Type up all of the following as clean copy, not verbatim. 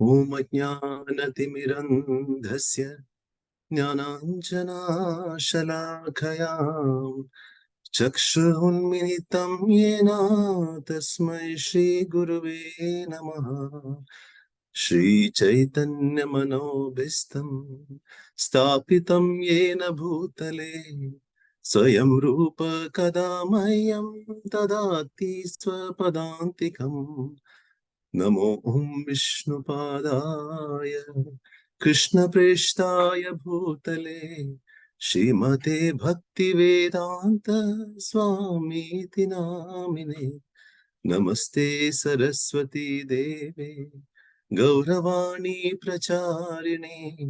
ॐ अज्ञानतिमिरन्धस्य ज्ञानाञ्जनाशलाखया चक्षुरुन्मिलितं येन तस्मै श्रीगुरुवे नमः। श्रीचैतन्यमनोभीष्टं स्थापितं येन भूतले स्वयं रूप कदा मह्यं ददाति स्वपदान्तिकम्। नमो विष्णुपादाय कृष्णप्रेष्ठाय भूतले श्रीमते भक्तिवेदान्त स्वामीति नामिने। नमस्ते सरस्वती देवे गौरवाणी प्रचारिणे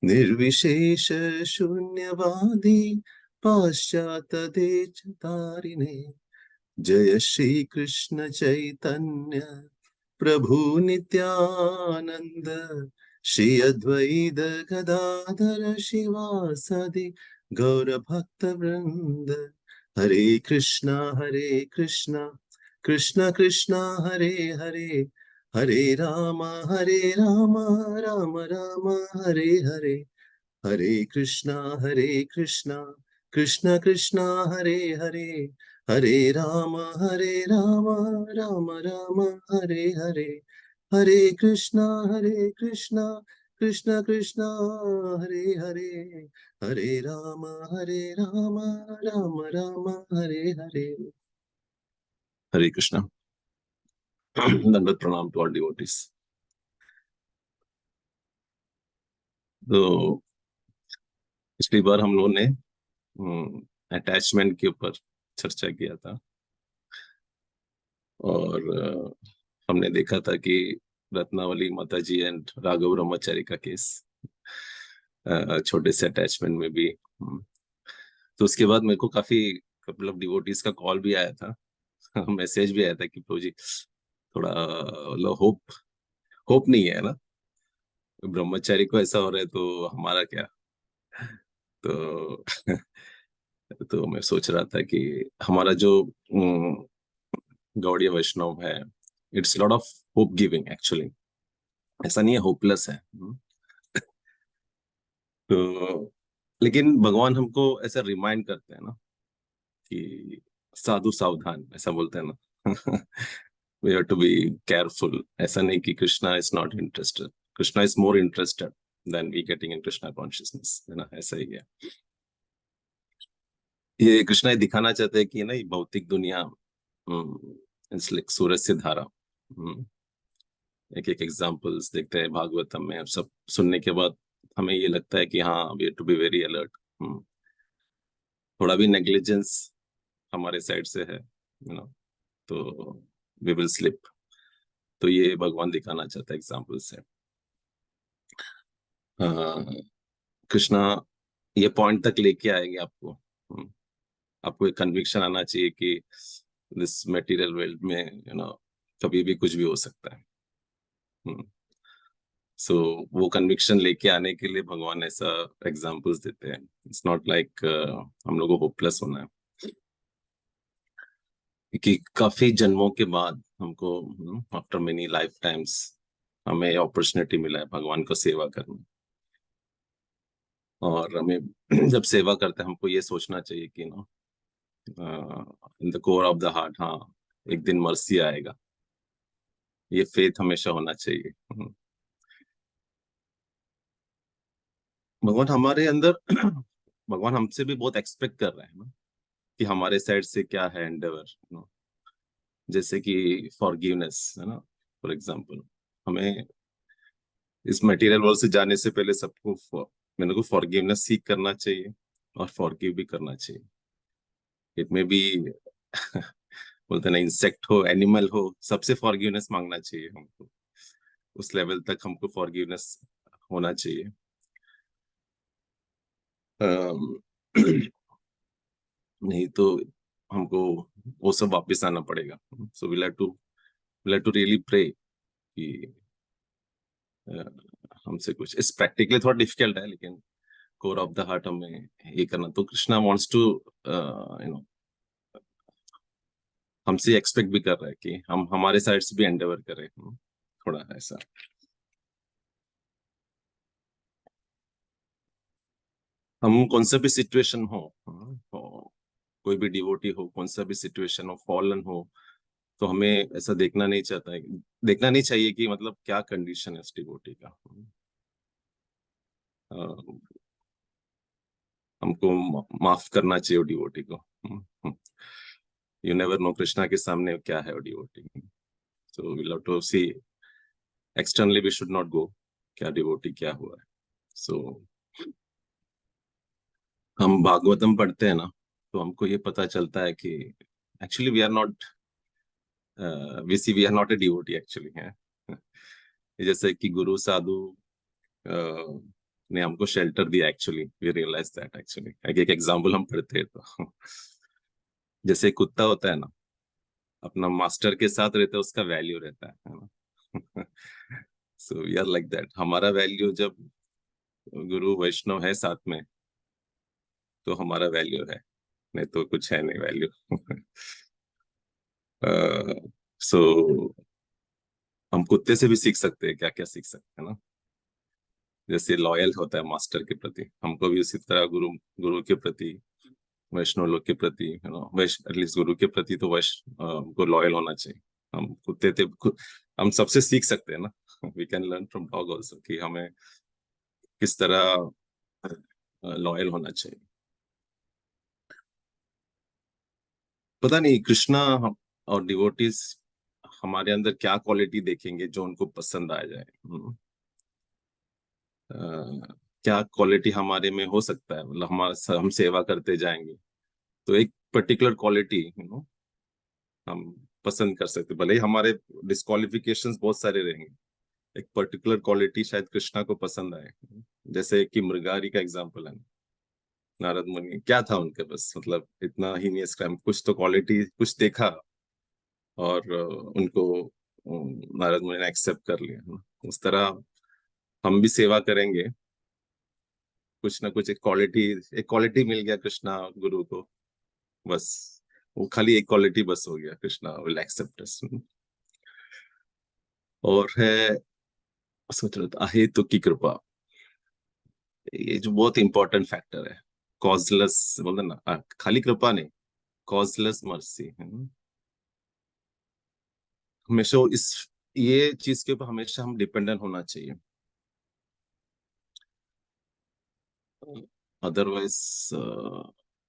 निर्विशेष शून्यवादी पाश्चात्यदेशतारिणे। जय श्री कृष्ण चैतन्य प्रभु नित्यानंद श्री अद्वैत गदाधर शिवासादि गौर भक्त वृंद। हरे कृष्णा कृष्ण कृष्ण हरे हरे, हरे राम राम राम हरे हरे। हरे कृष्णा कृष्ण कृष्ण हरे हरे, हरे राम राम राम हरे हरे। हरे कृष्णा कृष्ण कृष्ण हरे हरे, हरे राम राम राम हरे हरे। हरे कृष्णा। दंडवत प्रणाम टू ऑल डिवोटीज। तो पिछली बार हम लोगों ने अटैचमेंट के ऊपर चर्चा किया था और हमने देखा था कि रत्नावली माता जी एंड राघव ब्रह्मचारी का केस, छोटे से अटैचमेंट में भी। तो उसके बाद मेरे को काफी कपल ऑफ डिवोटीज का कॉल भी आया था, मैसेज भी आया था कि प्रभु जी थोड़ा होप नहीं है ना, ब्रह्मचारी को ऐसा हो रहा है तो हमारा क्या। तो तो मैं सोच रहा था कि हमारा जो गौड़ीय वैष्णव है, it's lot of hope giving actually, ऐसा नहीं है होपलेस है। तो लेकिन भगवान हमको ऐसा रिमाइंड करते हैं ना कि साधु सावधान, ऐसा बोलते हैं ना। We have to be careful. ऐसा नहीं कि Krishna is not interested, Krishna is more interested than we getting in Krishna consciousness, है ना, ऐसा ही है। ये कृष्णा ये दिखाना चाहते हैं कि ना ये भौतिक दुनिया इट्स लाइक सूरज से धारा। एक एक एग्जांपल्स देखते हैं भागवतम में, सब सुनने के बाद हमें ये लगता है कि हाँ we to be very alert. थोड़ा भी नेग्लिजेंस हमारे साइड से है, यू नो, तो वी विल स्लिप। तो ये भगवान दिखाना चाहता है एग्जांपल से। कृष्णा ये पॉइंट तक लेके आएंगे आपको। आपको एक कन्विक्शन आना चाहिए कि दिस मटेरियल वर्ल्ड में कभी भी कुछ भी हो सकता है। सो वो कन्विक्शन लेके आने के लिए भगवान ऐसा एग्जांपल्स देते हैं। इट्स नॉट लाइक हम लोग को होपलेस होना है, कि काफी जन्मों के बाद हमको आफ्टर मेनी लाइफ टाइम्स हमें अपॉर्चुनिटी मिला है भगवान को सेवा करने। और हमें जब सेवा करते हैं हमको ये सोचना चाहिए कि ना, in the core of the heart, हाँ एक दिन मर्सी आएगा। ये फेथ हमेशा होना चाहिए। भगवान हमारे अंदर भगवान हमसे भी बहुत एक्सपेक्ट कर रहे हैं ना कि हमारे साइड से क्या है एंडेवर। जैसे कि फॉरगिवनेस है ना, फॉर एग्जांपल हमें इस मटेरियल वर्ल्ड से जाने से पहले सबको मैंने को फॉरगिवनेस सीख करना चाहिए और फॉरगिव भी करना चाहिए। इट में भी बोलते ना, इंसेक्ट हो एनिमल हो, सबसे फॉरगिवनेस मांगना चाहिए हमको। उस लेवल तक हमको फॉरगिवनेस होना चाहिए। नहीं तो हमको वो सब वापस आना पड़ेगा। So we have to really pray कि हमसे कुछ इस प्रैक्टिकली थोड़ा डिफिकल्ट है, लेकिन कोर ऑफ द हार्ट हमें ये करना। तो कृष्णा वांट्स टू हमसे एक्सपेक्ट भी कर रहा है कि हम हमारे साइड से भी एंडेवर करें, थोड़ा ऐसा। हम कौन सा भी सिचुएशन हो, कोई भी डिवोटी हो, कौन सा भी सिचुएशन हो, फॉलन हो, तो हमें ऐसा देखना नहीं चाहिए कि मतलब क्या कंडीशन है उस डिवोटी का। अ, हमको माफ करना चाहिए वो डिवोटी को। यू नेवर नो कृष्णा के सामने क्या है वो devotee. So we love to see externally, we should not go क्या डिवोटी क्या हुआ है। सो हम भागवतम पढ़ते हैं ना, तो हमको ये पता चलता है कि actually we are not, we see we are not a devotee actually है। जैसे कि गुरु साधु ने हमको शेल्टर दिया, actually we realise that actually. एक एग्जांपल हम पढ़ते हैं तो जैसे कुत्ता होता है ना, अपना मास्टर के साथ रहता है, उसका वैल्यू रहता है ना। So we are like that, हमारा वैल्यू जब गुरु वैष्णव है साथ में, तो हमारा वैल्यू है, नहीं तो कुछ है नहीं वैल्यू। सो हम कुत्ते से भी सीख सकते हैं, क्या क्या सीख सकते हैं ना। जैसे लॉयल होता है मास्टर के प्रति, हमको भी उसी तरह गुरु गुरु के प्रति, वैष्णव लोग के प्रति, वैष्णव एटलीस्ट गुरु के प्रति तो वैष्णव को लॉयल होना चाहिए। हम कुत्ते थे हम सबसे सीख सकते हैं ना। We can learn from dog also कि हमें किस तरह लॉयल होना चाहिए। पता नहीं कृष्णा और डिवोटीज हमारे अंदर क्या क्वालिटी देखेंगे जो उनको पसंद आ जाए। क्या क्वालिटी हमारे में हो सकता है, मतलब हमारा हम सेवा करते जाएंगे तो एक पर्टिकुलर क्वालिटी हम पसंद कर सकते, भले ही हमारे डिस्क्वालिफिकेशंस बहुत सारे रहेंगे, एक पर्टिकुलर क्वालिटी शायद कृष्णा को पसंद आए। जैसे कि मृगारी का एग्जांपल है, नारद मुनि क्या था उनके बस, मतलब इतना ही नहीं स्क्रैम, कुछ तो क्वालिटी कुछ देखा और उनको नारद मुनि ने एक्सेप्ट कर लिया ना। उस तरह हम भी सेवा करेंगे, कुछ ना कुछ एक क्वालिटी मिल गया कृष्णा गुरु को, बस वो खाली एक क्वालिटी बस हो गया, कृष्णा विल एक्सेप्ट अस। और है, सोच रहा था आहे तो की कृपा, ये जो बहुत इंपॉर्टेंट फैक्टर है। कॉजलेस बोलते ना, खाली कृपा नहीं, कॉजलेस मर्सी। हमेशा इस ये चीज के ऊपर हमेशा हम डिपेंडेंट होना चाहिए, अदरवाइज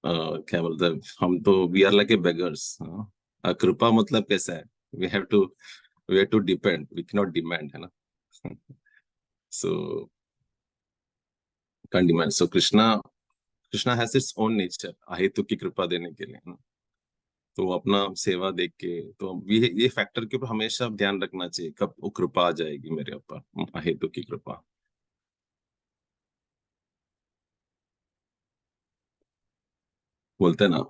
क्या बोलते हैं, हम तो we are like a beggars. कृपा मतलब कैसा है, we have to we have to depend, we can not demand, है ना। So can demand, so Krishna Krishna has its own nature अहेतु की कृपा देने के लिए, है ना। तो वो अपना सेवा देख के, तो ये फैक्टर के ऊपर हमेशा ध्यान रखना चाहिए, कब वो कृपा आ जाएगी मेरे ऊपर, अहेतु की कृपा। बोलते हैं ना,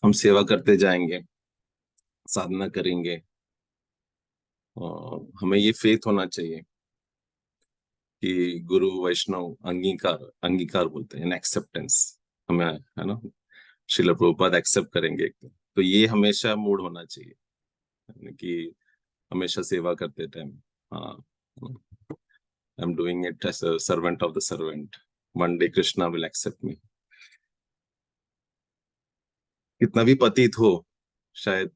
हम सेवा करते जाएंगे, साधना करेंगे, और हमें ये फेथ होना चाहिए कि गुरु वैष्णव अंगीकार अंगीकार बोलते हैं, एक्सेप्टेंस, हमें, है ना, शिल प्रभुपाद एक्सेप्ट करेंगे एक दिन। तो ये हमेशा मूड होना चाहिए, यानी कि हमेशा सेवा करते टाइम, हाँ, I am doing it as a servant of the servant, one day Krishna will accept me. कितना भी पतित हो शायद,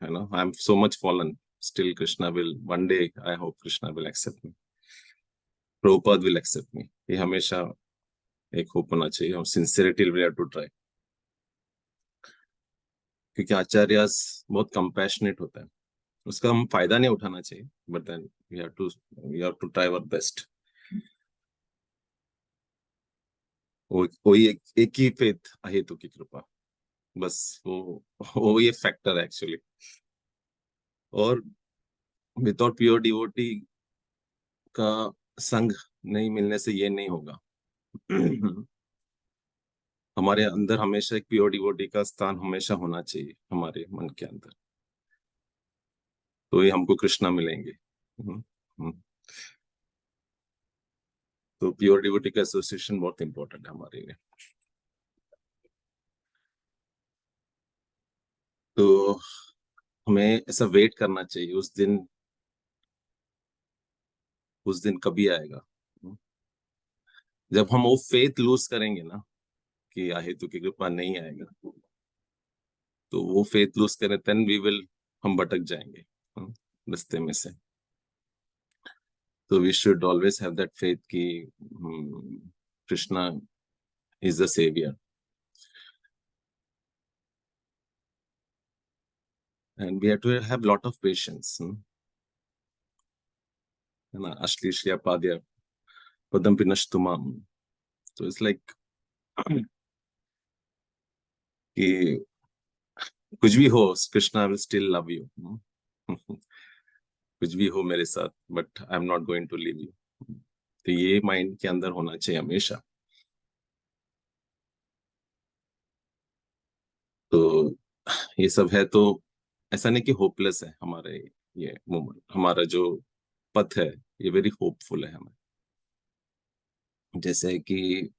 है ना, I am so much fallen, still Krishna will one day, I hope Krishna will accept me, Prabhupada will accept me. ये हमेशा एक होप होना चाहिए, और sincerity will have to try, क्योंकि आचार्य बहुत कंपैशनेट होता है, उसका हम फायदा नहीं उठाना चाहिए, but then we have to try our best. वही एक ही फेथ अहेतु की कृपा, बस वो ये फैक्टर है एक्चुअली। और विदाउट प्योर डिवोटी का संग नहीं मिलने से ये नहीं होगा। हमारे अंदर हमेशा एक प्योर डिवोटी का स्थान हमेशा होना चाहिए हमारे मन के अंदर, तो ये हमको कृष्णा मिलेंगे। हम्म, हम्म। तो प्योर डिवोटी का एसोसिएशन बहुत इंपॉर्टेंट है हमारे लिए। तो हमें ऐसा वेट करना चाहिए, उस दिन कभी आएगा, जब हम वो फेथ लूज करेंगे ना, कि अहेतु की कृपा नहीं आएगा, तो वो फेथ लूज करें, देन हम भटक जाएंगे रास्ते में से। तो we should always have that faith कि Krishna is the saviour, and we have to have lot of patience, है ना। अश्लीष्या पाद्या पदम पिनष्टुमाम। तो इट्स लाइक कि कुछ भी हो, Krishna will still love you. कुछ भी हो मेरे साथ, but I am not going to leave you. तो ये माइंड के अंदर होना चाहिए हमेशा। तो ये सब है, तो ऐसा नहीं कि होपलेस है हमारे ये मोमेंट, हमारा जो पथ है ये वेरी होपफुल है हमें। जैसे कि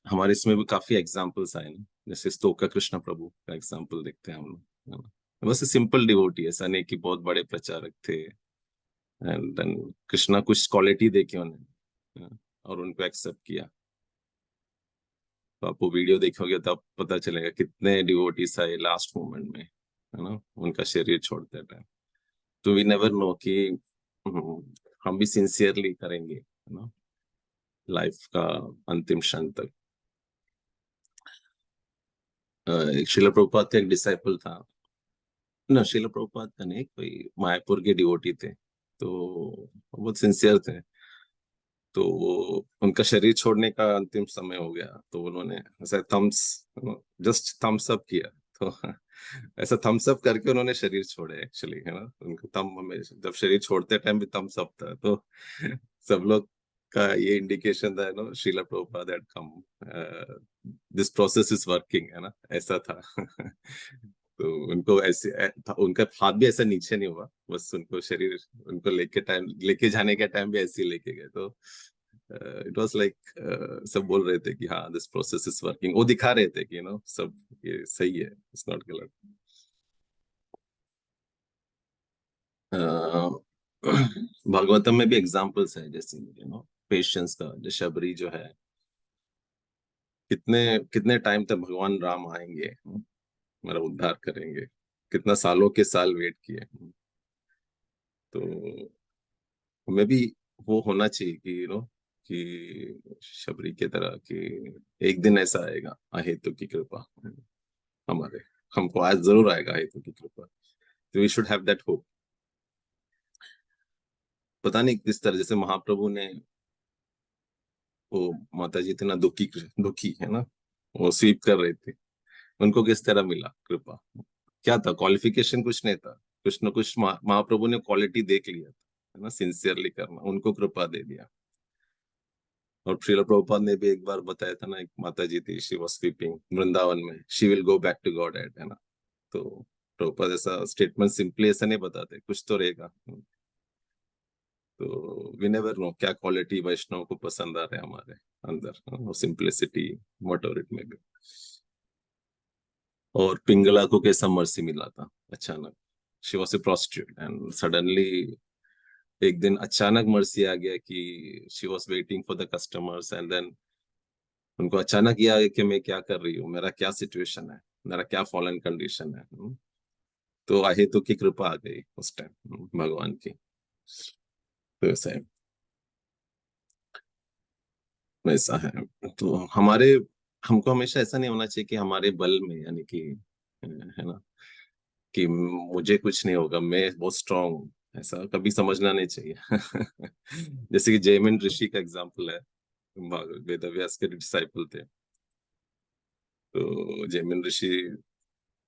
हमारे इसमें भी काफी एग्जाम्पल्स आए ना, जैसे स्तोका कृष्ण प्रभु का एग्जाम्पल देखते हैं हम लोग, है ना। बस सिंपल डिवोटी, ऐसा नहीं कि बहुत बड़े प्रचारक थे, एंड देन कृष्णा कुछ क्वालिटी देखी उन्हें, और उनको एक्सेप्ट किया। तो आप वो वीडियो देखोगे तो आप पता चलेगा कितने डिवोटीज आए लास्ट मोमेंट में, है ना, उनका शरीर छोड़ते टाइम। तो वी नेवर नो कि हम भी सिंसियरली करेंगे, है ना, लाइफ का अंतिम क्षण तक। एक शिला प्रभुपाद का एक डिसाइपल था ना, शिला प्रभुपाद का नहीं, कोई मायापुर के डिवोटी थे, तो बहुत सिंसियर थे। तो वो उनका शरीर छोड़ने का अंतिम समय हो गया, तो उन्होंने ऐसा जस्ट थम्स अप किया। तो ऐसा थम्स अप करके उन्होंने शरीर छोड़े एक्चुअली, है ना। उनको थम हमेशा जब शरीर छोड़ते टाइम भी थम्स अप था, तो सब लोग का ये इंडिकेशन था, no Srila Prabhupada had come, this process is working, है ना, ऐसा था। तो उनको ऐसे उनका हाथ भी ऐसा नीचे नहीं हुआ, बस उनको शरीर, उनको लेके जाने का टाइम भी ऐसे ही लेके गए। तो इट वाज लाइक, सब बोल रहे थे कि हाँ दिस प्रोसेस इज वर्किंग, वो दिखा रहे थे कि सब ये सही है, इट्स नॉट गलत। भागवतम में भी एग्जांपल्स है, जैसे पेशेंस का, जो शबरी जो है, कितने कितने टाइम तक भगवान राम आएंगे, मेरा उद्धार करेंगे, कितना सालों के साल वेट किए। तो हमें भी वो होना चाहिए कि कि शबरी के तरह कि एक दिन ऐसा आएगा अहेतु की कृपा हमारे, हमको आज जरूर आएगा अहेतु की कृपा। तो we should have that hope. पता नहीं किस तरह, जैसे महाप्रभु ने, वो माता जी थे ना, दुखी दुखी, है ना, वो स्वीप कर रहे थे, उनको किस तरह मिला कृपा? क्या था क्वालिफिकेशन? कुछ नहीं था, कुछ न कुछ महाप्रभु ने क्वालिटी देख लिया था, है ना, सिंसियरली करना, उनको कृपा दे दिया। और श्रील प्रभुपाद ने भी एक बार बताया था ना, एक माता जी थी, शी वाज स्वीपिंग वृंदावन में, she will go back to Godhead, है ना। तो प्रभुपाद ऐसा स्टेटमेंट सिंपली ऐसा नहीं बताते, कुछ तो रहेगा। तो वी नेवर नो क्या क्वालिटी वैष्णव को पसंद आ रहे हैं हमारे अंदर, वो simplicity, whatever it may be. और पिंगला को कैसा मर्सी मिला था अचानक, she was a prostitute and suddenly एक दिन अचानक मर्सी आ गया कि she was waiting for the customers, and then उनको अचानक ये आ गया कि मैं क्या कर रही हूँ, मेरा क्या सिचुएशन है, मेरा क्या फॉलन कंडीशन है। तो अहेतु की कृपा आ गई उस टाइम भगवान की। तो ऐसा है, वैसा है। तो हमको हमेशा ऐसा नहीं होना चाहिए कि हमारे बल में, यानी कि, है ना, कि मुझे कुछ नहीं होगा, मैं बहुत स्ट्रांग हूँ, ऐसा कभी समझना नहीं चाहिए। जैसे कि जयमिन ऋषि का एग्जाम्पल है, वेद व्यास के डिसाइपल थे। तो जयमिन ऋषि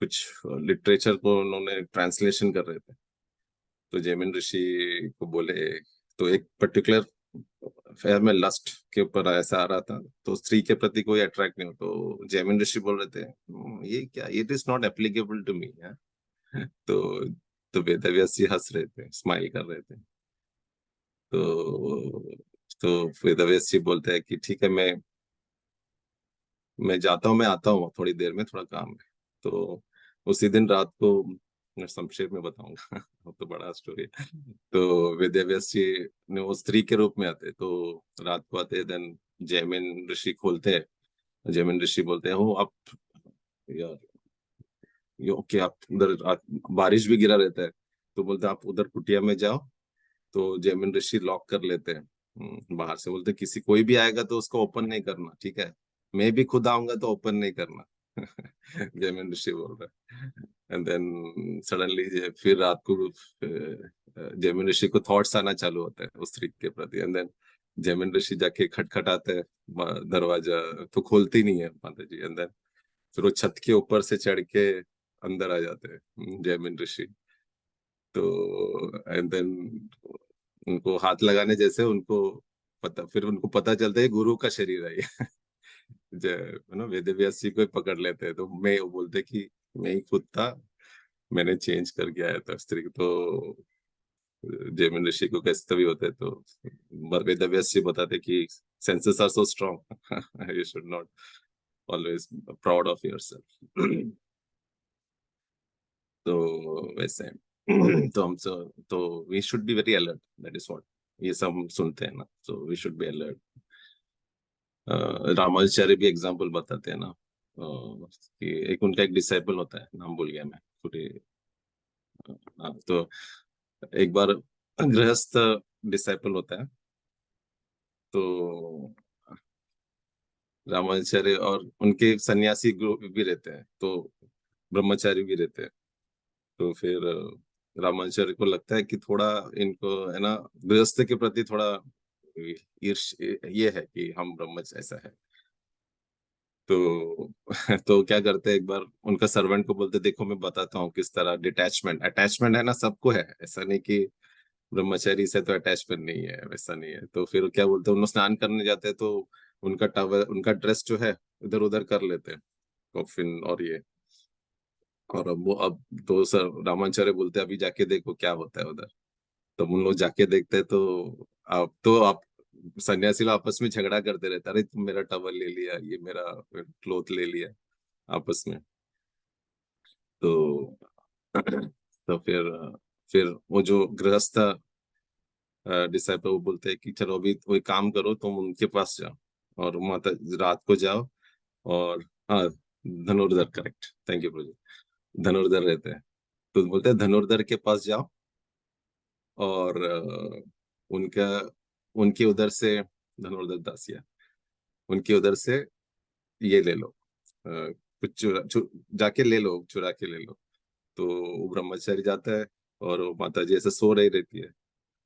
कुछ लिटरेचर को उन्होंने ट्रांसलेशन कर रहे थे, तो जयमिन ऋषि को बोले, तो एक पर्टिकुलर फेयर में लस्ट के ऊपर ऐसा आ रहा था, तो स्त्री के प्रति कोई अट्रैक्ट नहीं हो, तो जयमिन ऋषि बोल रहे थे, ये क्या, it is not applicable to me. तो तो वेदव्यास जी हंस रहे थे, स्माइल कर रहे थे। तो तो वेदव्यास जी बोलते हैं कि ठीक है, मैं जाता हूँ, मैं आता हूँ थोड़ी देर में, थोड़ा काम है। तो उसी दिन रात को, मैं संक्षेप में बताऊंगा, वो तो बड़ा स्टोरी है। तो वेदव्यास जी ने वो स्त्री के रूप में आते, तो रात को आते, देन जैमिन ऋषि खोलते हैं, जैमिन ऋषि बोलते हैं, हो आप यार, ये ओके, आप उधर बारिश भी गिरा रहता है, तो बोलते हैं आप उधर कुटिया में जाओ। तो जैमिन ऋषि लॉक कर लेते हैं बाहर से, बोलते हैं, किसी कोई भी आएगा तो उसको ओपन नहीं करना, ठीक है? मैं भी खुद आऊंगा तो ओपन नहीं करना। जैमिन ऋषि बोल रहा है। एंड देन सडनली फिर रात को जैमिन ऋषि को थॉट्स आना चालू होता है उस स्त्री के प्रति। एंड देन जैमिन ऋषि जाके खटखटाते हैं दरवाजा, तो खोलती नहीं है माता जी। एंड देन फिर वो छत के ऊपर से चढ़ के अंदर आ जाते हैं जैमिन ऋषि। तो एंड देन उनको हाथ लगाने जैसे उनको फिर उनको पता चलता है गुरु का शरीर है ये। वेद व्यास जी को ही पकड़ लेते हैं, तो मैं वो बोलते कि मैं ही खुद था, मैंने चेंज करके आया था स्त्री। तो जैमिन ऋषि को कैसे तभी होते, तो वेद व्यास जी बताते कि senses are so strong, you should not always proud of yourself. तो वैसे तो तो we should be very alert, that is what ये सब हम सुनते हैं ना, so we should be alert. Ramacharya भी एग्जाम्पल बताते हैं ना, कि एक उनका एक डिसाइपल होता है, नाम भूल गया मैं पूरे। तो एक बार गृहस्थ डिसाइपल होता है, तो रामाचार्य और उनके सन्यासी भी रहते हैं, तो ब्रह्मचारी भी रहते हैं। तो फिर रामाचार्य को लगता है कि थोड़ा इनको है ना गृहस्थ के प्रति थोड़ा ईर्ष ये है कि हम ब्रह्मच ऐसा है। तो तो क्या करते हैं, एक बार उनका सर्वेंट को बोलते, देखो मैं बताता हूँ किस तरह डिटैचमेंट अटैचमेंट है ना, सबको है, ऐसा नहीं कि ब्रह्मचारी से तो अटैचमेंट नहीं है, वैसा नहीं है। तो फिर क्या बोलते हैं, उन्होंने स्नान करने जाते हैं, तो उनका टॉवल उनका ड्रेस जो है इधर उधर कर लेते हैं, कॉफिन और ये। और अब वो अब तो सर रामाचार्य बोलते हैं अभी जाके देखो क्या होता है उधर। तब उन लोग जाके देखते हैं, तो आप सन्यासी लोग आपस में झगड़ा करते रहते, अरे तुम मेरा टवल ले लिया, ये मेरा क्लोथ ले लिया आपस में। तो तो फिर वो जो गृहस्थ डिसाइपल वो बोलते हैं कि चलो अभी कोई काम करो, तुम उनके पास जाओ और माता रात को जाओ। और हाँ, धनुर्धर, करेक्ट, थैंक यू प्रभु, धनुर्धर रहते हैं। तो बोलते हैं धनुर्धर के पास जाओ और उनका उनके उधर से धनुर्धर दासिया, उनके उधर से ये ले लो, कुछ जाके ले लो, चुरा के ले लो। तो वो ब्रह्मचारी जाता है और वो माता जी ऐसे सो रही रहती है,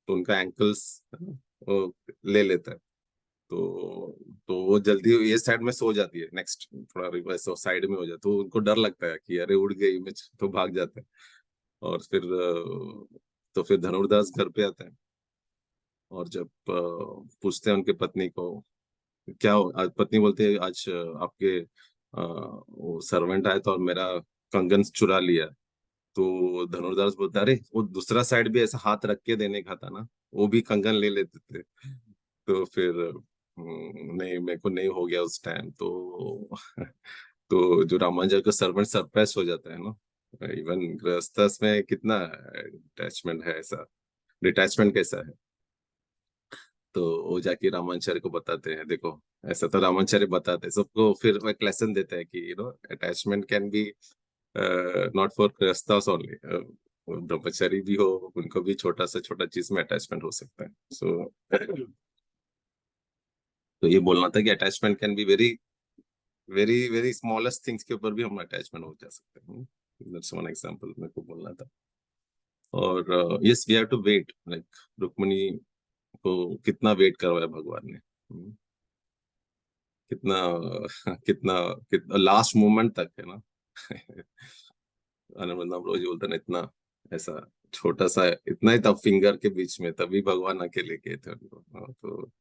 तो उनका एंकल्स वो ले लेता है। तो वो जल्दी ये साइड में सो जाती है, नेक्स्ट थोड़ा वैसे साइड में हो जाता है, तो उनको डर लगता है कि अरे उड़ गई मैं, तो भाग जाते हैं। और फिर तो फिर धनुर्दास घर पे आता है, और जब पूछते हैं उनके पत्नी को क्या हो, आज पत्नी बोलती है आज आपके वो सर्वेंट आया था और मेरा कंगन चुरा लिया। तो धनुर्दास बोलता है अरे वो दूसरा साइड भी ऐसा हाथ रख के देने का था ना, वो भी कंगन ले लेते थे। तो फिर नहीं, मेरे को नहीं हो गया उस टाइम तो। तो जो रामांजल का सर्वेंट सरप्राइज हो जाता है ना, इवन गृहस्थस में कितना अटैचमेंट है, ऐसा डिटैचमेंट कैसा है। तो वो जाके रामाचार्य को बताते हैं, देखो ऐसा तो रामाचार्य बताते हैं सबको, फिर वो एक लेसन देता है कि attachment can be not for grihasthas only, ब्रह्मचारी भी हो उनको भी छोटा से छोटा चीज में अटैचमेंट हो सकता है। सो तो ये बोलना था कि attachment can be very very very smallest things के ऊपर भी हम अटैचमेंट हो जा सकते हैं। दैट्स वन एग्जांपल मेरे को बोलना था। और yes, we have to wait, like Rukmini को कितना वेट करवाया भगवान ने, कितना कितना कितना लास्ट मोमेंट तक है ना। अनंतनाम रोज बोलते ना, इतना ऐसा छोटा सा इतना ही था फिंगर के बीच में, तभी भगवान अकेले गए थे उनको। हाँ, तो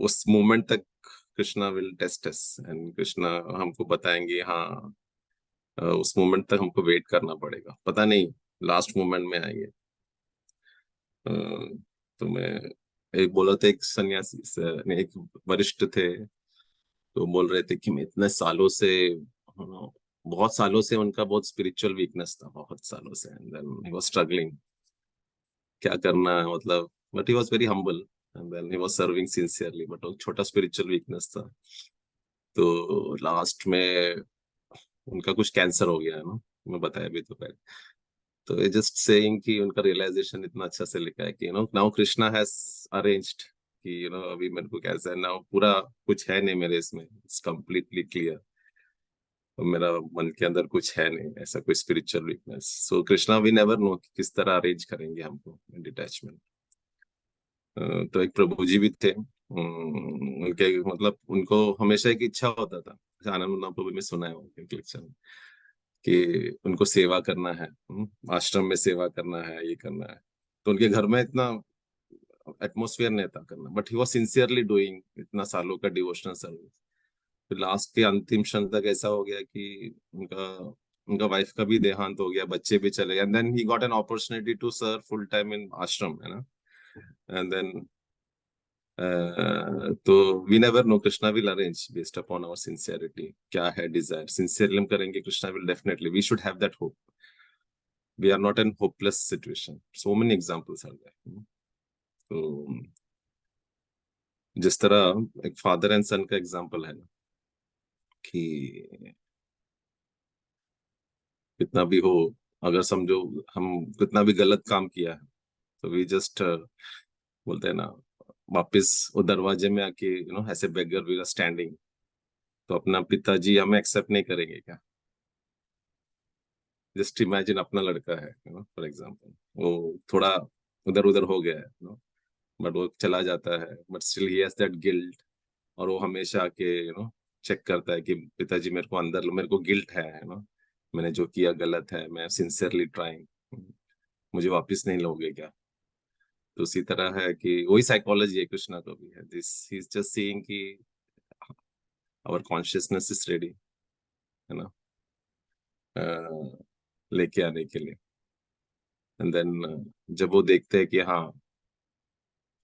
उस मोमेंट तक Krishna will test us, and Krishna हमको बताएंगे, हाँ उस मोमेंट तक हमको वेट करना पड़ेगा, पता नहीं लास्ट मोमेंट में आएंगे। अ, तो मैं एक बोला था, एक सन्यासी एक वरिष्ठ थे, तो बोल रहे थे कि मैं इतने सालों से बहुत सालों से उनका बहुत स्पिरिचुअल वीकनेस था, बहुत सालों से, and then he was struggling क्या करना है, मतलब but he was very humble, and then he was serving sincerely, but वो छोटा स्पिरिचुअल वीकनेस था। तो लास्ट में उनका कुछ कैंसर हो गया है ना, मैं बताया भी तो पहले। तो ये जस्ट सेइंग कि उनका रियलाइजेशन इतना अच्छा से लिखा है कि नाउ कृष्णा हैज अरेंज्ड कि अभी मेरे को कैसा है नाउ, पूरा कुछ है नहीं मेरे इसमें, इट्स कम्प्लीटली क्लियर। और मेरा मन के अंदर कुछ है नहीं ऐसा कोई spiritual weakness. So Krishna we never know कि किस तरह अरेंज करेंगे हमको डिटैचमेंट। तो एक प्रभु जी भी थे, उनके मतलब उनको हमेशा एक इच्छा होता था, आनंद प्रभु में सुना है उनके लेक्चर में, कि उनको सेवा करना है, आश्रम में सेवा करना है, ये करना है। तो उनके घर में इतना एटमोसफियर नहीं था करना, but he was sincerely doing इतना सालों का डिवोशनल सर्विस। फिर लास्ट के अंतिम क्षण तक ऐसा हो गया कि उनका उनका वाइफ का भी देहांत हो गया, बच्चे भी चले गए, and then he got an opportunity to serve full time in ashram, है ना। एंड देन तो we never know, Krishna will arrange based upon our sincerity, क्या है डिजायर, सिंसियरली हम करेंगे, Krishna will definitely, we should have that hope. We are not in hopeless situation, so many examples are there. तो जिस तरह एक father and सन का example है ना, कि कितना भी हो, अगर समझो हम कितना भी गलत काम किया है, तो वी जस्ट बोलते हैं ना, वापस वो दरवाजे में आके ऐसे बेगर वी आर स्टैंडिंग, तो अपना पिताजी हमें एक्सेप्ट नहीं करेंगे क्या? जस्ट इमेजिन अपना लड़का है, फॉर एग्जांपल, वो थोड़ा उधर उधर हो गया है, बट वो चला जाता है, but still he has that guilt. और वो हमेशा आके चेक करता है कि पिताजी मेरे को अंदर, मेरे को गिल्ट है ना, मैंने जो किया गलत है, मैं सिंसियरली ट्राइंग, मुझे वापस नहीं लोगे क्या? तो उसी तरह है कि वही साइकोलॉजी है कृष्णा को भी है, this he is just seeing कि आवर कॉन्शियसनेस इज रेडी, है ना, लेके आने के लिए। एंड देन जब वो देखते हैं कि हाँ,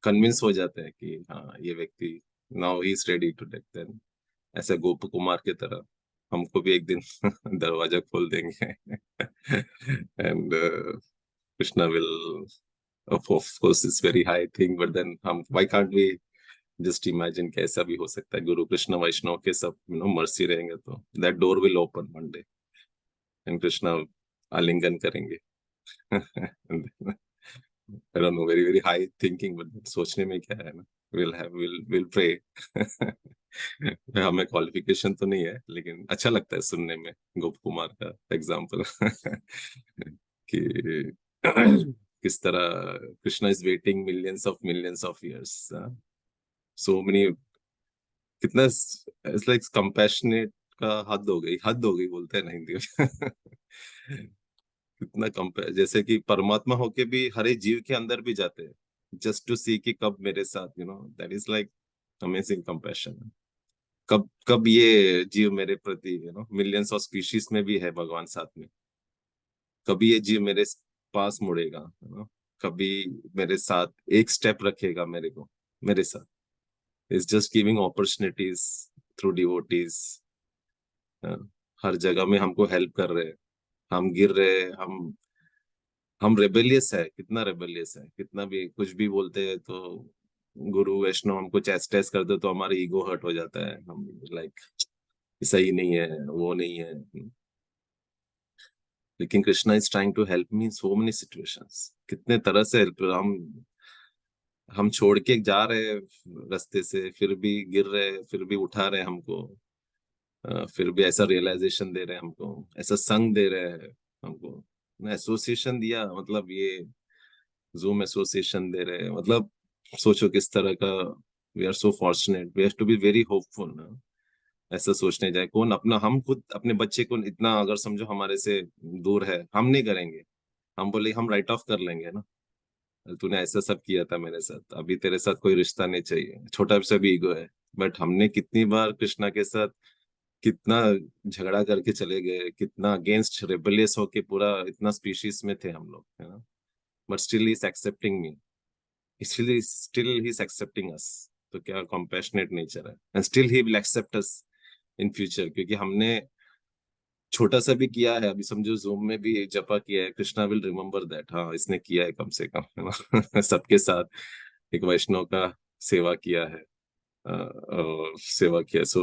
कन्विंस हो जाते हैं कि हाँ ये व्यक्ति now he is ready to take, then ऐसे गोप कुमार की तरह हमको भी एक दिन दरवाजा खोल देंगे। And Krishna will, of course it's very high thing, but then हम why can't we just imagine कैसा भी हो सकता है, गुरु कृष्ण वैष्णव के सब मर्सी रहेंगे तो that door will open one day and Krishna आलिंगन करेंगे। And then, I don't know, very very high thinking, but सोचने में क्या है ना, we'll pray। हमें क्वालिफिकेशन तो नहीं है, लेकिन अच्छा लगता है सुनने में गोप कुमार का एग्जाम्पल। कि किस तरह Krishna is waiting millions of years, so many, कितना इट्स लाइक कंपैशनेट का हद हो गई बोलते हैं ना हिंदी में। कितना कंपेयर, जैसे कि परमात्मा होके भी हर एक जीव के अंदर भी जाते हैं, जस्ट टू सी कि कब मेरे साथ, that is like amazing compassion. कब कब ये जीव मेरे प्रति, मिलियंस ऑफ स्पीशीज में भी है भगवान साथ में, कभी ये जीव मेरे पास मुड़ेगा, कभी मेरे साथ एक स्टेप रखेगा मेरे को, मेरे साथ, is just giving opportunities through devotees. हर जगह में हमको हेल्प कर रहे हैं, हम गिर रहे हैं, हम रेबेलियस है, कितना रेबेलियस है, कितना भी कुछ भी बोलते हैं तो गुरु वैष्णव हमको चैस्टाइज करते तो हमारा ईगो हर्ट हो जाता है, हम लाइक सही नहीं है, वो नहीं है। लेकिन Krishna is trying to help me in so many situations, कितने तरह से हेल्प, हम छोड़ के जा रहे हैं रास्ते से, फिर भी गिर रहे हैं, फिर भी उठा रहे हैं हमको, फिर भी ऐसा रियलाइजेशन दे रहे हैं हमको, ऐसा संग दे रहे हैं हमको, एसोसिएशन दिया, मतलब ये जूम एसोसिएशन दे रहे हैं, मतलब सोचो किस तरह का, we are so fortunate, we have to be very hopeful ना। ऐसा सोचने जाए कौन, अपना हम खुद अपने बच्चे को इतना अगर समझो हमारे से दूर है, हम नहीं करेंगे, हम बोले हम राइट ऑफ कर लेंगे ना, तूने ऐसा सब किया था मेरे साथ, अभी तेरे साथ कोई रिश्ता नहीं चाहिए, छोटा सा भी ईगो है। बट हमने कितनी बार कृष्णा के साथ कितना झगड़ा करके चले गए, कितना अगेंस्ट रेबलियस होके, पूरा इतना स्पीशीज में थे हम लोग, है ना, but still is accepting me, still he is accepting us. तो क्या कॉम्पैशनेट नेचर है, and still he will accept us in future, क्योंकि हमने छोटा सा भी किया है, अभी समझो जूम में भी जपा किया है, कृष्णा विल रिमेम्बर दैट, हाँ इसने किया है कम से कम, है ना। सबके साथ एक वैष्णव का सेवा किया है, सेवा किया। सो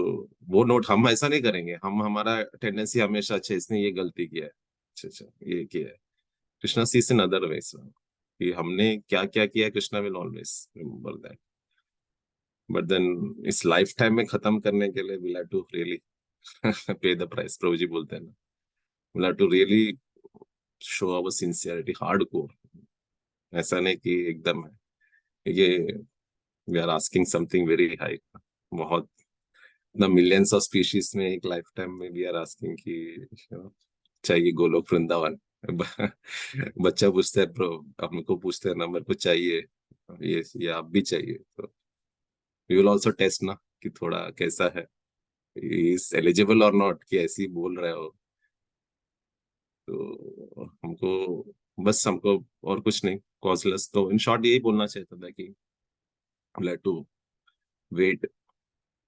वो नोट हम ऐसा नहीं करेंगे, हम हमारा टेंडेंसी हमेशा अच्छा इसने ये गलती किया है, अच्छा अच्छा ये किया है। Krishna sees in other ways कि हमने क्या क्या किया है, Krishna will always remember that. But then इस लाइफ टाइम में खत्म करने के लिए will have to really pay the price, Prabhu ji बोलते हैं ना, will have to really show our sincerity hard core. ऐसा नहीं कि एकदम है ये we are asking something very high, बहुत ना मिलियंस ऑफ स्पीशीज में एक लाइफ टाइम में वी आर आस्किंग कि you know, चाहिए गोलोक वृंदावन। बच्चा पूछता है ब्रो, हमको पूछते हैं ना मेरे को चाहिए ये आप भी चाहिए, तो वी विल आल्सो टेस्ट ना कि थोड़ा कैसा है, इज एलिजिबल और नॉट, कि ऐसे ही बोल रहे हो। तो हमको बस हमको और कुछ नहीं, कॉजलेस, तो इन शॉर्ट यही बोलना चाहता था कि let to wait,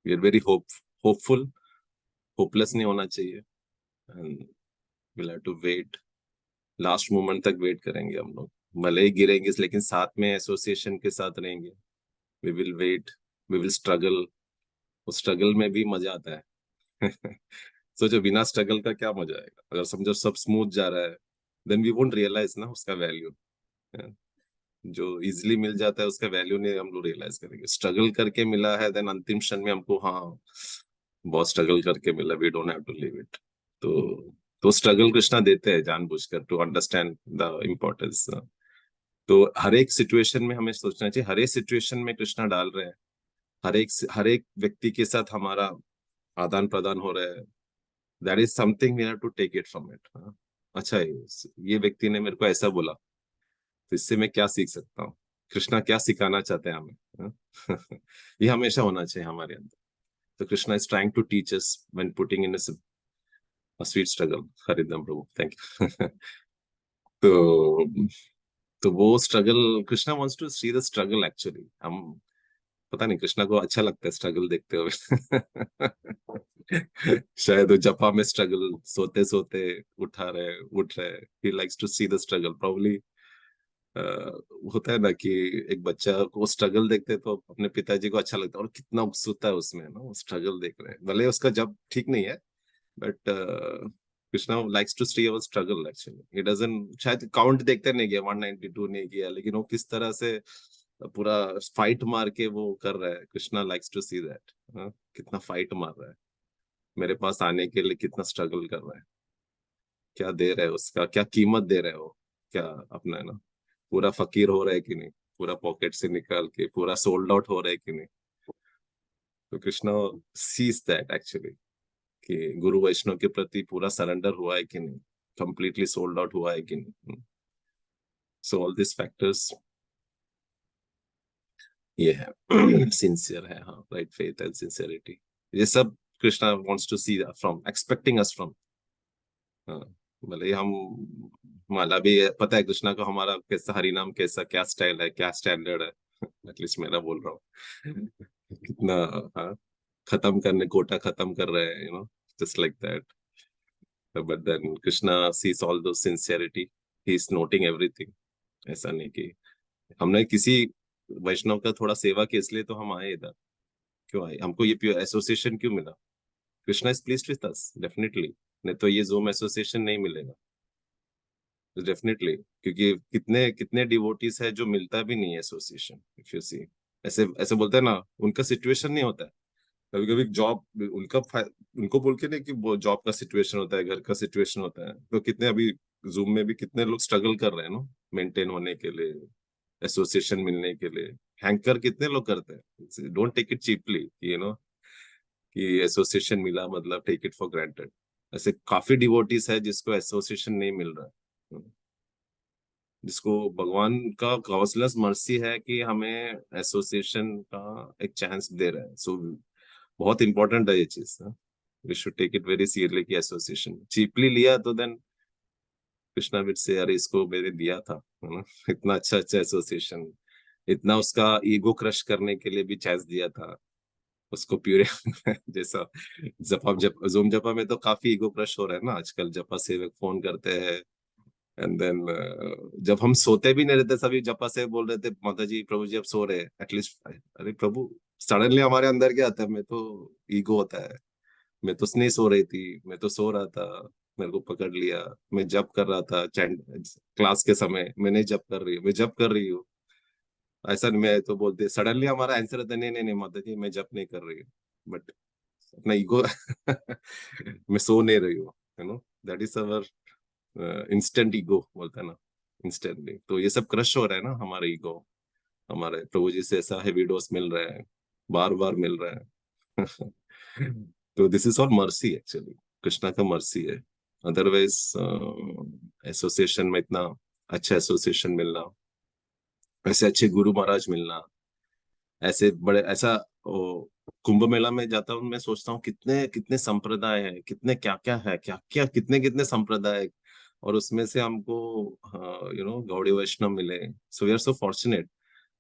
we are very hopeful, hopeless नहीं होना चाहिए, and will have to wait, last moment तक वेट करेंगे हम लोग, भले ही गिरेंगे लेकिन साथ में एसोसिएशन के साथ रहेंगे। We will wait, we will struggle, उस स्ट्रगल में भी मजा आता है। सोचो बिना स्ट्रगल का क्या मजा आएगा, अगर समझो सब स्मूथ जा रहा है देन वी वोंट रियलाइज ना उसका वैल्यू। जो इजिली मिल जाता है उसका वैल्यू नहीं हम लोग रियलाइज करेंगे, स्ट्रगल करके मिला है देन अंतिम क्षण में हमको हाँ बहुत स्ट्रगल करके मिला, we don't have to live it. तो तो स्ट्रगल कृष्णा देते हैं जानबूझकर टू अंडरस्टैंड द इम्पोर्टेंस। तो हर एक सिचुएशन में हमें सोचना चाहिए, हर एक सिचुएशन में कृष्णा डाल रहे हैं, हर एक व्यक्ति के साथ हमारा आदान प्रदान हो रहा है, that is something we have to take it from it. अच्छा ये व्यक्ति ने मेरे को ऐसा बोला, तो इससे मैं क्या सीख सकता हूँ, कृष्णा क्या सिखाना चाहते हैं हमें, हाँ? ये हमेशा होना चाहिए हमारे अंदर। तो Krishna is trying to teach us when putting in a sweet struggle. हरिदम प्रभु, थैंक यू। तो तो वो struggle, Krishna wants to see the struggle actually, हम पता नहीं कृष्णा को अच्छा लगता है स्ट्रगल देखते हुए। शायद वो जपा में स्ट्रगल, सोते सोते उठ रहे, he likes to see the struggle probably. होता है ना कि एक बच्चा को स्ट्रगल देखते हैं तो अपने पिताजी को अच्छा लगता है और कितना उत्सुकता है उसमें ना, वो स्ट्रगल देख रहे हैं, भले उसका जब ठीक नहीं है, but Krishna likes to see our struggle actually. He doesn't, शायद काउंट देखते नहीं किया 192 नहीं किया, लेकिन वो किस तरह से पूरा फाइट मार के वो कर रहा है, Krishna likes to see that, कितना फाइट मार रहा है मेरे पास आने के लिए, कितना स्ट्रगल कर रहा है, क्या दे रहे हो उसका, क्या कीमत दे रहे हो, क्या अपना है ना, पूरा फकीर हो रहा है कि नहीं, पूरा पॉकेट से निकाल के पूरा सोल्ड आउट हो रहा है कि नहीं। तो कृष्णा सीज दैट एक्चुअली कि गुरु वैष्णव के प्रति पूरा सरेंडर हुआ है कि नहीं, कंप्लीटली सोल्ड आउट हुआ है कि नहीं। सो ऑल दिस फैक्टर्स ये है, सिंसियर है, हाँ राइट, फेथ एंड सिंसियरिटी, ये सब Krishna wants to see from, expecting us from. हाँ, भले ही हम माला भी पता है कृष्णा को हमारा कैसा हरिनाम, कैसा क्या स्टाइल है, क्या स्टैंडर्ड है, एटलीस्ट मेरा बोल रहा हूँ। कितना हाँ, खत्म करने कोटा खत्म कर रहे हैं, just like that. But then Krishna sees all those sincerity, he is noting everything. ऐसा नहीं कि हमने किसी वैष्णव का थोड़ा सेवा किया इसलिए तो हम आए इधर, क्यों आए, हमको ये प्योर एसोसिएशन क्यों मिला, Krishna is pleased with us definitely, नहीं तो ये जूम एसोसिएशन नहीं मिलेगा डेफिनेटली, क्योंकि कितने कितने डिवोटीज है जो मिलता भी नहीं है एसोसिएशन, इफ यू सी, ऐसे ऐसे बोलते हैं ना, उनका सिचुएशन नहीं होता है, कभी कभी जॉब उनको बोल के नहीं कि वो जॉब का सिचुएशन होता है, घर का सिचुएशन होता है, तो कितने अभी जूम में भी कितने लोग स्ट्रगल कर रहे हैं ना मेंटेन होने के लिए, एसोसिएशन मिलने के लिए, हैंकर कितने लोग करते हैं, डोंट टेक इट चीपली, कि एसोसिएशन मिला मतलब टेक इट फॉर ग्रांटेड। ऐसे काफी डिवोटीज है जिसको एसोसिएशन नहीं मिल रहा है, जिसको भगवान का काउंसलर्स मर्सी है कि हमें एसोसिएशन का एक चांस दे रहा है। सो बहुत इंपॉर्टेंट है ये चीज, we should take it very seriously कि एसोसिएशन चीपली लिया तो देन कृष्णा विद से अरे इसको मैंने दिया था, है ना, इतना अच्छा अच्छा एसोसिएशन, इतना उसका ईगो क्रश करने के लिए भी चांस दिया था उसको प्यूरे। जैसा जपा जप जूम जपा में तो काफी ईगो क्रश हो रहा है ना आजकल, जपा सेवक फोन करते हैं एंड देन जब हम सोते भी नहीं रहते सभी जपा से बोल रहे थे माता जी प्रभु जी अब सो रहे हैं एटलीस्ट, अरे प्रभु सडनली हमारे अंदर क्या आता है, मैं तो ईगो होता है, मैं तो नहीं सो रही थी, मैं तो सो रहा था, मेरे को पकड़ लिया, मैं जब कर रहा था क्लास के समय, मैं नहीं जब कर रही हूँ, मैं जब कर रही हूँ, ऐसा नहीं। मैं तो बोलते सडनली हमारा आंसर आता है, नहीं नहीं नहीं माता जी मैं जब नहीं कर रही हूँ, बट अपना ईगो मैं सो नहीं रही हूँ, that is our instant ego बोलता है ना, इंस्टेंटली। तो ये सब क्रश हो रहा है ना हमारे ईगो, हमारे प्रभु जी से ऐसा हेवी डोज मिल रहा है, बार बार मिल रहा है। तो this is all mercy actually, Krishna का मर्सी है। अदरवाइज एसोसिएशन में इतना अच्छा एसोसिएशन मिलना, ऐसे अच्छे गुरु महाराज मिलना, ऐसे बड़े ऐसा कुंभ मेला में जाता हूँ, मैं सोचता हूँ कितने कितने संप्रदाय है, कितने क्या क्या है, क्या क्या कितने कितने संप्रदाय, और उसमें से हमको गौड़ी वैष्णव मिले, so we are so fortunate.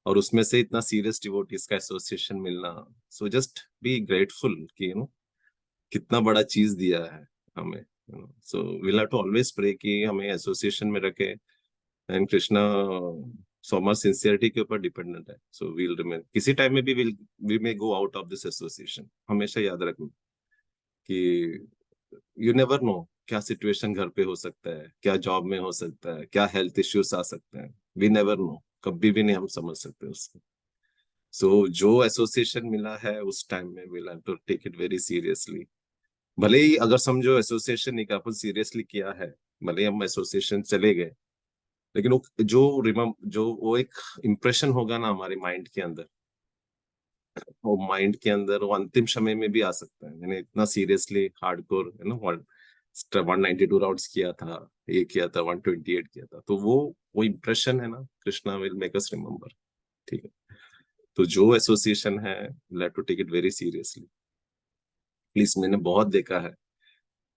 और उसमें से इतना सीरियस डिवोटीज का एसोसिएशन मिलना, सो जस्ट बी ग्रेटफुल कि कितना बड़ा चीज दिया है हमें। So we'll have to always pray कि हमें एसोसिएशन में रखे, and Krishna so much sincerity के ऊपर डिपेंडेंट है। सो वील रिमेन, किसी टाइम में भी we may go out of this association, हमेशा याद रखना कि यू नेवर नो क्या सिचुएशन घर पे हो सकता है, क्या जॉब में हो सकता है, क्या हेल्थ इश्यूज आ सकते हैं, वी नेवर नो, कभी भी नहीं हम समझ सकते उसको। सो जो एसोसिएशन मिला है उस टाइम में we'll have to take it very seriously. भले ही अगर समझो एसोसिएशन नहीं का अपन सीरियसली किया है, भले ही हम एसोसिएशन चले गए, लेकिन वो जो वो एक इम्प्रेशन होगा ना हमारे माइंड के अंदर, वो माइंड के अंदर वो अंतिम समय में भी आ सकता है। मैंने इतना सीरियसली हार्डकोर 192 राउंड्स किया था, ये किया था, 128 किया था, तो वो इम्प्रेशन है ना, Krishna will make us remember. ठीक है, तो जो एसोसिएशन है, let to take it very seriously please. मैंने बहुत देखा है,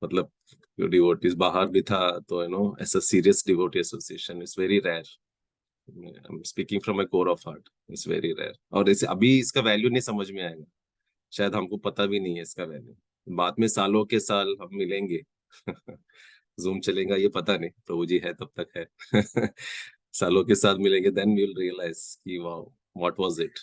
मतलब डिवोटीज बाहर भी था, तो ऐसा serious devotee association is very rare. I am speaking from my core of heart, it's very rare. और इसे अभी इसका वैल्यू नहीं समझ में आएगा, शायद हमको पता भी नहीं है इसका वैल्यू, बाद में सालों के साल हम मिलेंगे। जूम चलेगा ये पता नहीं, प्रभु जी है तब तक है। सालों के साथ मिलेंगे, देन वी विल रियलाइज कि वाओ, व्हाट वाज इट,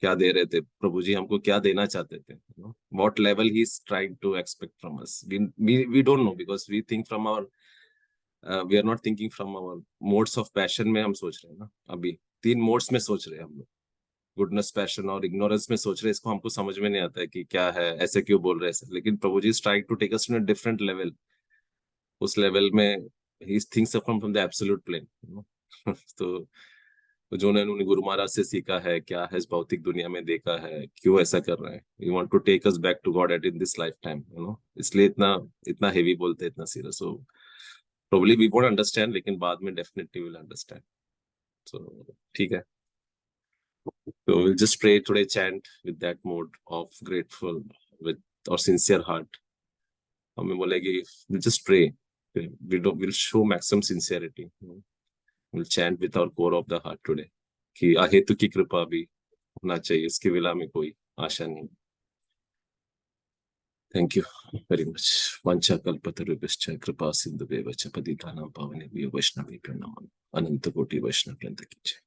क्या दे रहे थे प्रभु जी हमको, क्या देना चाहते थे, what level he is trying to expect from us. We don't know, because we think from our, we are not thinking from our modes of passion में हम सोच रहे हैं ना। अभी 3 मोड्स में सोच रहे हैं हम लोग, गुडनेस, पैशन और इग्नोरेंस में सोच रहे हैं। इसको हमको समझ में नहीं आता है कि क्या है, ऐसे क्यों बोल रहे हैं, लेकिन Prabhu ji is trying to take us to a different level. उस लेवल में ही things from the absolute plane. तो जो उन्होंने गुरु महाराज से सीखा है, क्या है इस भौतिक दुनिया में देखा है, क्यों ऐसा कर रहे हैं, you want to take us back to God at in this life time, इसलिए इतना इतना हेवी बोलते हैं, इतना serious. So probably we won't understand, लेकिन बाद में डेफिनेटली विल अंडरस्टैंड। सो ठीक है, so we'll just pray today, chant with that mode of grateful, with or sincere heart. हमें बोलेगी, we'll just pray, we'll show maximum sincerity, we'll chant with our core of the heart today कि अहेतु की कृपा भी होना चाहिए, इसकी villa में कोई आशा नहीं। Thank you very much. वांछा कल्पतरुभ्यश्च कृपा सिंधुभ्येव च पतितानां पावनेभ्यो वैष्णवेभ्यो नमः। अनंत कोटि वैष्णव वृंद की जय।